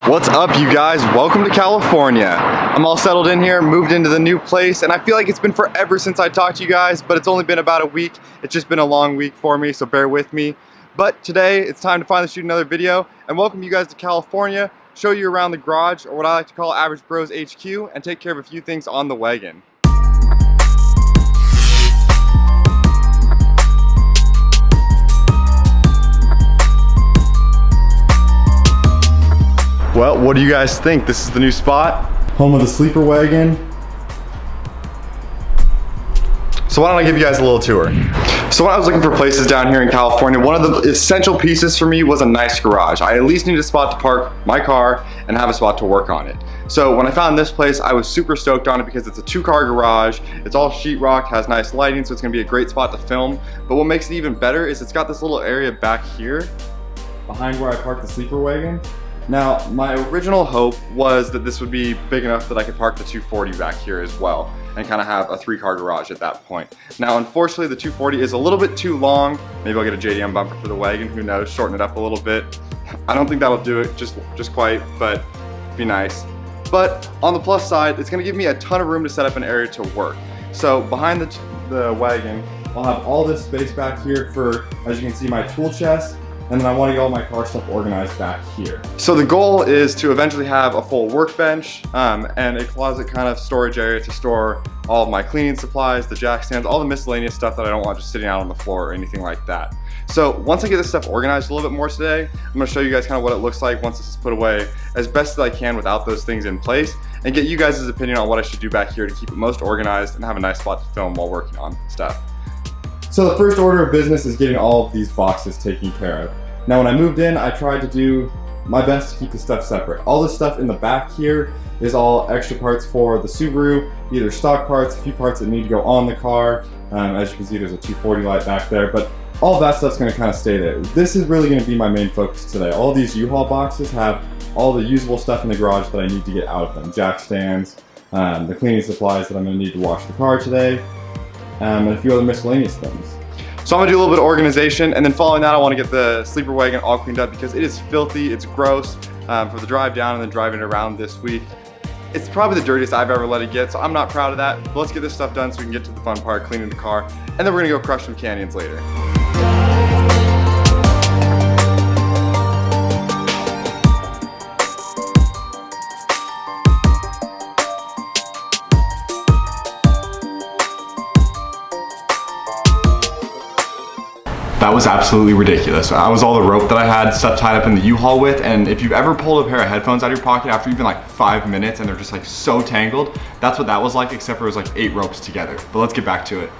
What's up, you guys? Welcome to California. I'm all settled in here, moved into the new place, and I feel like it's been forever since I talked to you guys, but it's only been about a week. It's just been a long week for me, so bear with me. But today, it's time to finally shoot another video and welcome you guys to California, show you around the garage, or what I like to call Average Bros HQ, and take care of a few things on the wagon. Well, what do you guys think? This is the new spot, home of the sleeper wagon. So why don't I give you guys a little tour? So when I was looking for places down here in California, one of the essential pieces for me was a nice garage. I at least need a spot to park my car and have a spot to work on it. So when I found this place, I was super stoked on it because it's a 2-car garage. It's all sheetrock, has nice lighting, so it's gonna be a great spot to film. But what makes it even better is it's got this little area back here, behind where I parked the sleeper wagon. Now, my original hope was that this would be big enough that I could park the 240 back here as well and kind of have a 3-car garage at that point. Now, unfortunately, the 240 is a little bit too long. Maybe I'll get a JDM bumper for the wagon, who knows, shorten it up a little bit. I don't think that'll do it just quite, but be nice. But on the plus side, it's gonna give me a ton of room to set up an area to work. So behind the wagon, I'll have all this space back here for, as you can see, my tool chest. And then I want to get all my car stuff organized back here. So the goal is to eventually have a full workbench and a closet kind of storage area to store all of my cleaning supplies, the jack stands, all the miscellaneous stuff that I don't want just sitting out on the floor or anything like that. So once I get this stuff organized a little bit more today, I'm going to show you guys kind of what it looks like once this is put away as best as I can without those things in place, and get you guys' opinion on what I should do back here to keep it most organized and have a nice spot to film while working on stuff. So the first order of business is getting all of these boxes taken care of. Now when I moved in, I tried to do my best to keep the stuff separate. All this stuff in the back here is all extra parts for the Subaru, either stock parts, a few parts that need to go on the car. As you can see, there's a 240 light back there, but all of that stuff's gonna kind of stay there. This is really gonna be my main focus today. All these U-Haul boxes have all the usable stuff in the garage that I need to get out of them. Jack stands, the cleaning supplies that I'm gonna need to wash the car today, and a few other miscellaneous things. So I'm gonna do a little bit of organization, and then following that I wanna get the sleeper wagon all cleaned up because it is filthy, it's gross for the drive down and then driving it around this week. It's probably the dirtiest I've ever let it get, so I'm not proud of that. But let's get this stuff done so we can get to the fun part, cleaning the car, and then we're gonna go crush some canyons later. That was absolutely ridiculous. That was all the rope that I had stuff tied up in the U-Haul with, and if you've ever pulled a pair of headphones out of your pocket after even like 5 minutes and they're just like so tangled, that's what that was like, except for it was like 8 ropes together. But let's get back to it.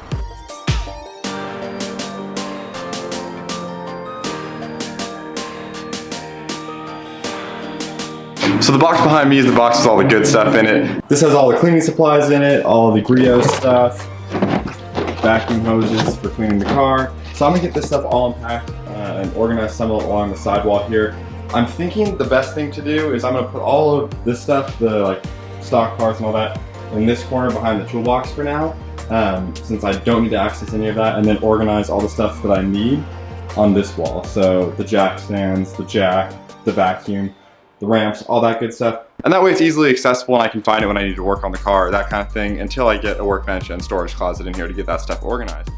So the box behind me is the box with all the good stuff in it. This has all the cleaning supplies in it, all the griot stuff, vacuum hoses for cleaning the car. So I'm gonna get this stuff all unpacked and organized some along the sidewall here. I'm thinking the best thing to do is I'm gonna put all of this stuff, the like stock parts and all that, in this corner behind the toolbox for now, since I don't need to access any of that, and then organize all the stuff that I need on this wall. So the jack stands, the jack, the vacuum, the ramps, all that good stuff. And that way it's easily accessible and I can find it when I need to work on the car, that kind of thing, until I get a workbench and storage closet in here to get that stuff organized.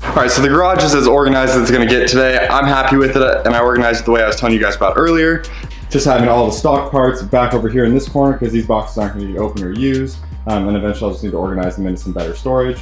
All right, so the garage is as organized as it's gonna get today. I'm happy with it, and I organized it the way I was telling you guys about earlier. Just having all the stock parts back over here in this corner because these boxes aren't gonna get opened or used, and eventually I'll just need to organize them into some better storage.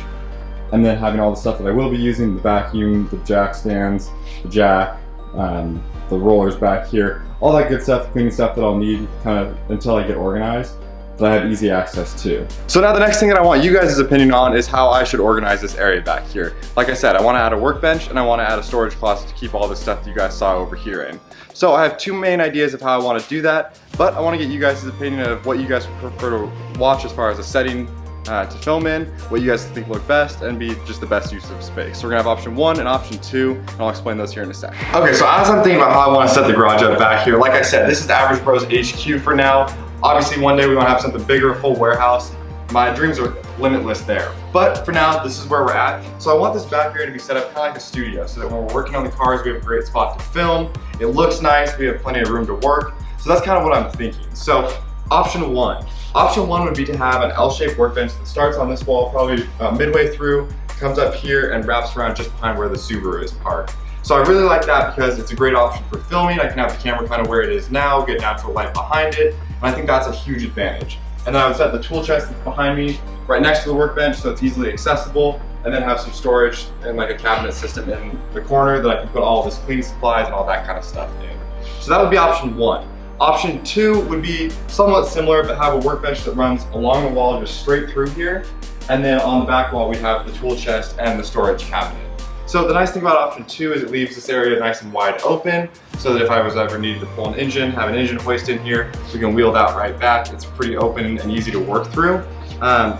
And then having all the stuff that I will be using, the vacuum, the jack stands, the jack, the rollers back here, all that good stuff, cleaning stuff that I'll need kind of until I get organized, that I have easy access to. So now the next thing that I want you guys' opinion on is how I should organize this area back here. Like I said, I want to add a workbench and I want to add a storage closet to keep all the stuff that you guys saw over here in. So I have 2 main ideas of how I want to do that, but I want to get you guys' opinion of what you guys would prefer to watch as far as a setting to film in, what you guys think look best, and be just the best use of space. So we're gonna have option 1 and option 2, and I'll explain those here in a sec. Okay, so as I'm thinking about how I want to set the garage up back here, like I said, this is Average Bros HQ for now. Obviously one day we want to have something bigger, a full warehouse. my dreams are limitless there. But for now, this is where we're at. So I want this back area to be set up kind of like a studio so that when we're working on the cars, we have a great spot to film. It looks nice, we have plenty of room to work. So that's kind of what I'm thinking. So option one. Option one would be to have an L-shaped workbench that starts on this wall, probably midway through, comes up here and wraps around just behind where the Subaru is parked. So I really like that because it's a great option for filming. I can have the camera kind of where it is now, get natural light behind it, and I think that's a huge advantage. And then I would set the tool chest that's behind me right next to the workbench so it's easily accessible, and then have some storage and like a cabinet system in the corner that I can put all of this cleaning supplies and all that kind of stuff in. So that would be option one. Option two would be somewhat similar, but have a workbench that runs along the wall just straight through here. And then on the back wall, we have the tool chest and the storage cabinet. So the nice thing about option two is it leaves this area nice and wide open so that if I was ever needed to pull an engine, have an engine hoist in here, we can wheel that right back. It's pretty open and easy to work through.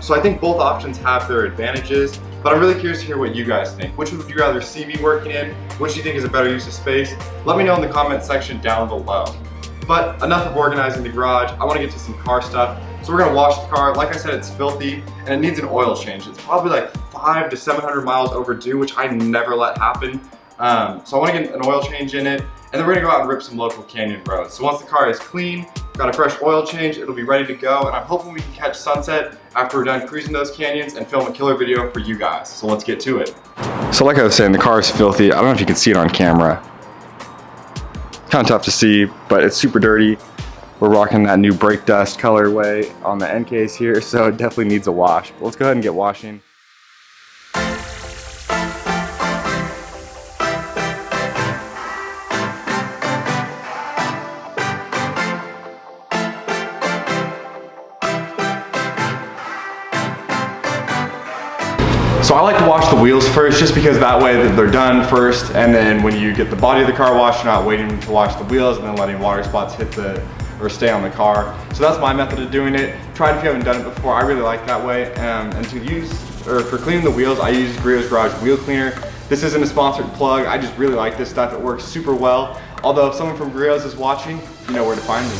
So I think both options have their advantages, but I'm really curious to hear what you guys think. Which would you rather see me working in? Which do you think is a better use of space? Let me know in the comment section down below. But enough of organizing the garage. I want to get to some car stuff. So we're gonna wash the car. Like I said, it's filthy and it needs an oil change. It's probably like 500 to 700 miles overdue, which I never let happen. So I wanna get an oil change in it, and then we're gonna go out and rip some local canyon roads. So once the car is clean, got a fresh oil change, it'll be ready to go, and I'm hoping we can catch sunset after we're done cruising those canyons and film a killer video for you guys. So let's get to it. So like I was saying, the car is filthy. I don't know if you can see it on camera. Kind of tough to see, but it's super dirty. We're rocking that new brake dust colorway on the end case here, so it definitely needs a wash. But let's go ahead and get washing. So I like to wash the wheels first, just because that way that they're done first, and then when you get the body of the car washed, you're not waiting to wash the wheels and then letting water spots hit or stay on the car. So that's my method of doing it. Try it if you haven't done it before. I really like that way. And for cleaning the wheels, I use Grio's Garage Wheel Cleaner. This isn't a sponsored plug. I just really like this stuff. It works super well. Although if someone from Grio's is watching, you know where to find me.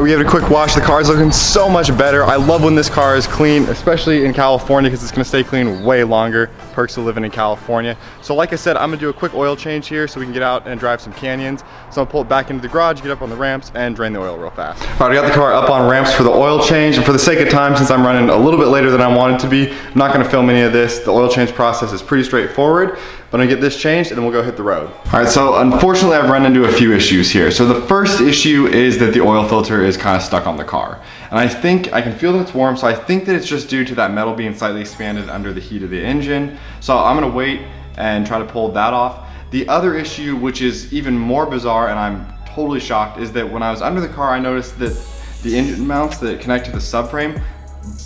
We gave it a quick wash. The car is looking so much better. I love when this car is clean, especially in California, because it's gonna stay clean way longer. Perks of living in California. So like I said, I'm gonna do a quick oil change here so we can get out and drive some canyons. So I'm gonna pull it back into the garage, get up on the ramps, and drain the oil real fast. All right, I got the car up on ramps for the oil change, and for the sake of time, since I'm running a little bit later than I wanted to be, I'm not gonna film any of this. The oil change process is pretty straightforward. But I'm gonna get this changed and then we'll go hit the road. All right, so unfortunately I've run into a few issues here. So the first issue is that the oil filter is kind of stuck on the car. And I think, I can feel that it's warm, so I think that it's just due to that metal being slightly expanded under the heat of the engine. So I'm gonna wait and try to pull that off. The other issue, which is even more bizarre and I'm totally shocked, is that when I was under the car, I noticed that the engine mounts that connect to the subframe,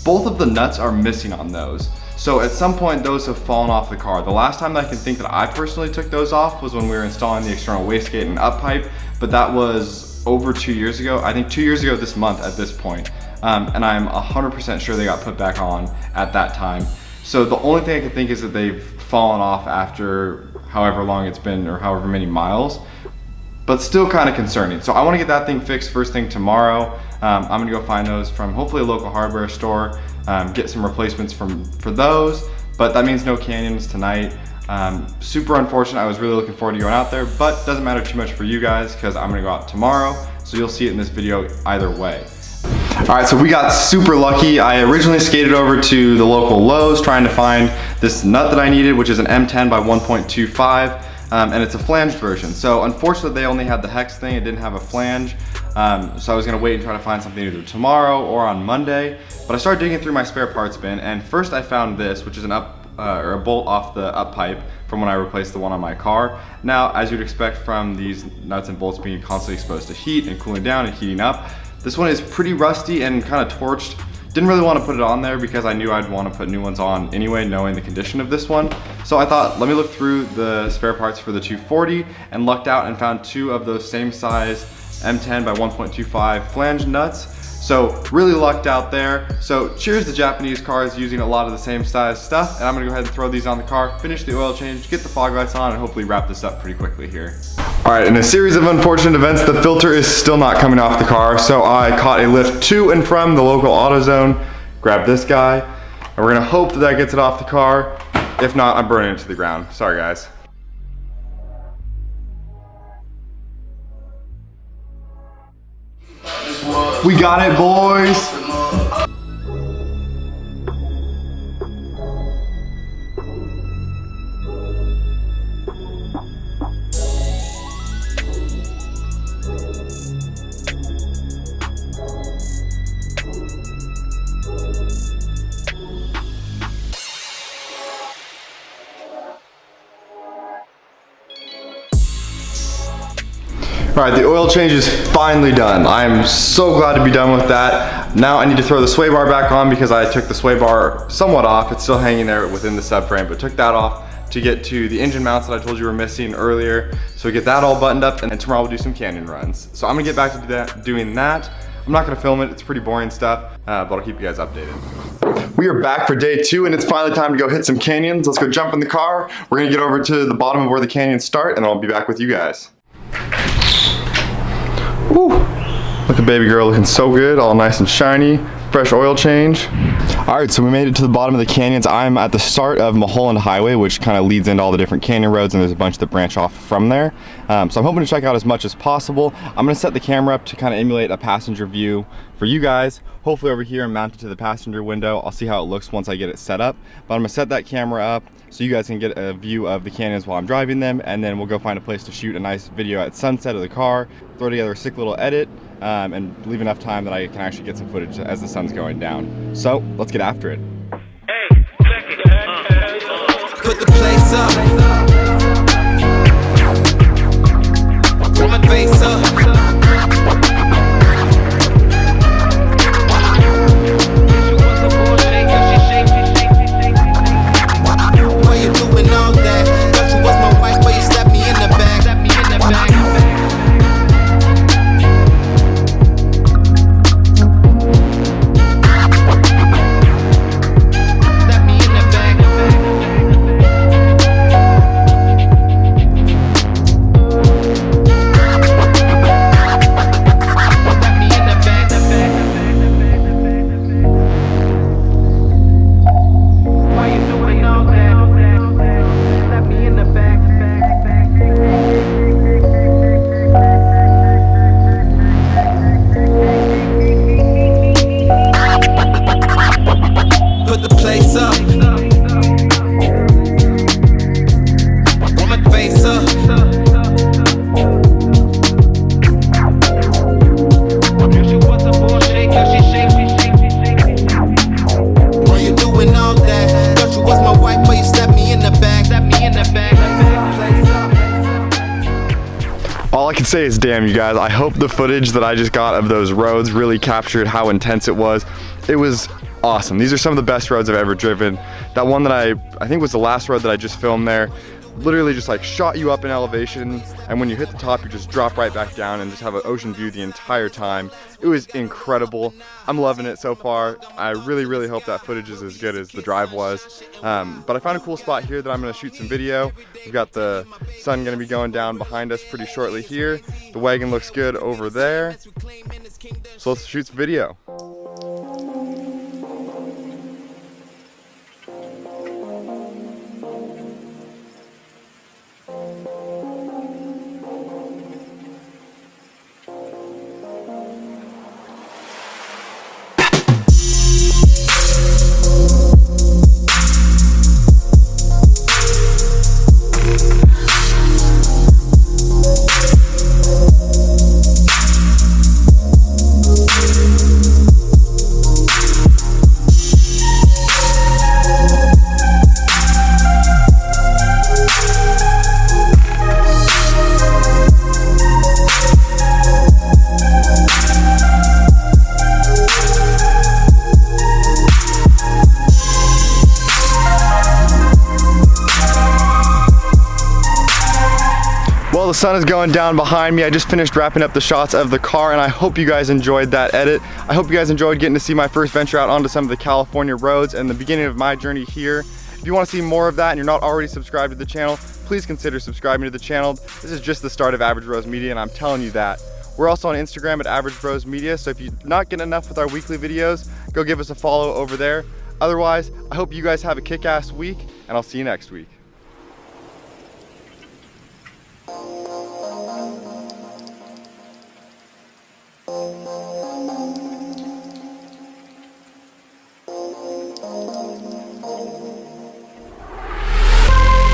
both of the nuts are missing on those. So at some point those have fallen off the car. The last time that I can think that I personally took those off was when we were installing the external wastegate and up pipe, but that was over 2 years ago. I think 2 years ago this month at this point. And I'm 100% sure they got put back on at that time. So the only thing I can think is that they've fallen off after however long it's been or however many miles, but still kind of concerning. So I want to get that thing fixed first thing tomorrow. I'm gonna go find those from hopefully a local hardware store, get some replacements for those, but that means no canyons tonight. Super unfortunate. I was really looking forward to going out there, but doesn't matter too much for you guys because I'm gonna go out tomorrow, so you'll see it in this video either way. All right, so we got super lucky. I originally skated over to the local Lowe's trying to find this nut that I needed, which is an M10 by 1.25. And it's a flanged version. So unfortunately they only had the hex thing, it didn't have a flange. So I was gonna wait and try to find something either tomorrow or on Monday. But I started digging through my spare parts bin, and first I found this, which is an or a bolt off the up pipe from when I replaced the one on my car. Now, as you'd expect from these nuts and bolts being constantly exposed to heat and cooling down and heating up, this one is pretty rusty and kind of torched. Didn't really want to put it on there because I knew I'd want to put new ones on anyway, knowing the condition of this one. So I thought, let me look through the spare parts for the 240, and lucked out and found two of those same size M10 by 1.25 flange nuts. So really lucked out there. So cheers to Japanese cars using a lot of the same size stuff. And I'm gonna go ahead and throw these on the car, finish the oil change, get the fog lights on, and hopefully wrap this up pretty quickly here. All right, in a series of unfortunate events, the filter is still not coming off the car. So I caught a lift to and from the local AutoZone, grabbed this guy, and we're gonna hope that that gets it off the car. If not, I'm burning it to the ground. Sorry guys. We got it, boys. All right, the oil change is finally done. I am so glad to be done with that. Now I need to throw the sway bar back on because I took the sway bar somewhat off. It's still hanging there within the subframe, but took that off to get to the engine mounts that I told you were missing earlier. So we get that all buttoned up, and tomorrow we'll do some canyon runs. So I'm gonna get back to doing that. I'm not gonna film it, it's pretty boring stuff, but I'll keep you guys updated. We are back for day 2, and it's finally time to go hit some canyons. Let's go jump in the car. We're gonna get over to the bottom of where the canyons start, and I'll be back with you guys. Woo. Look at baby girl looking so good, all nice and shiny, fresh oil change. All right, so we made it to the bottom of the canyons. I'm at the start of Mulholland Highway, which kind of leads into all the different canyon roads, and there's a bunch that branch off from there. So I'm hoping to check out as much as possible. I'm gonna set the camera up to kind of emulate a passenger view for you guys. Hopefully over here and mount it to the passenger window. I'll see how it looks once I get it set up. But I'm gonna set that camera up so you guys can get a view of the canyons while I'm driving them, and then we'll go find a place to shoot a nice video at sunset of the car, throw together a sick little edit, and leave enough time that I can actually get some footage as the sun's going down. So let's get after it. Hey, check it. Put the place up. Put my face up. All I can say is damn, you guys, I hope the footage that I just got of those roads really captured how intense it was. It was awesome. These are some of the best roads I've ever driven. That one that I think was the last road that I just filmed there, literally just like shot you up in elevation, and when you hit the top you just drop right back down and just have an ocean view the entire time. It was incredible. I'm loving it so far. I really hope that footage is as good as the drive was. But I found a cool spot here that I'm going to shoot some video. We've got the sun going to be going down behind us pretty shortly here. The wagon looks good over there. So let's shoot some video. Well, the sun is going down behind me. I just finished wrapping up the shots of the car and I hope you guys enjoyed that edit. I hope you guys enjoyed getting to see my first venture out onto some of the California roads and the beginning of my journey here. If you want to see more of that and you're not already subscribed to the channel, please consider subscribing to the channel. This is just the start of Average Bros Media and I'm telling you that. We're also on Instagram at Average Bros Media, so if you're not getting enough with our weekly videos, go give us a follow over there. Otherwise, I hope you guys have a kick-ass week and I'll see you next week.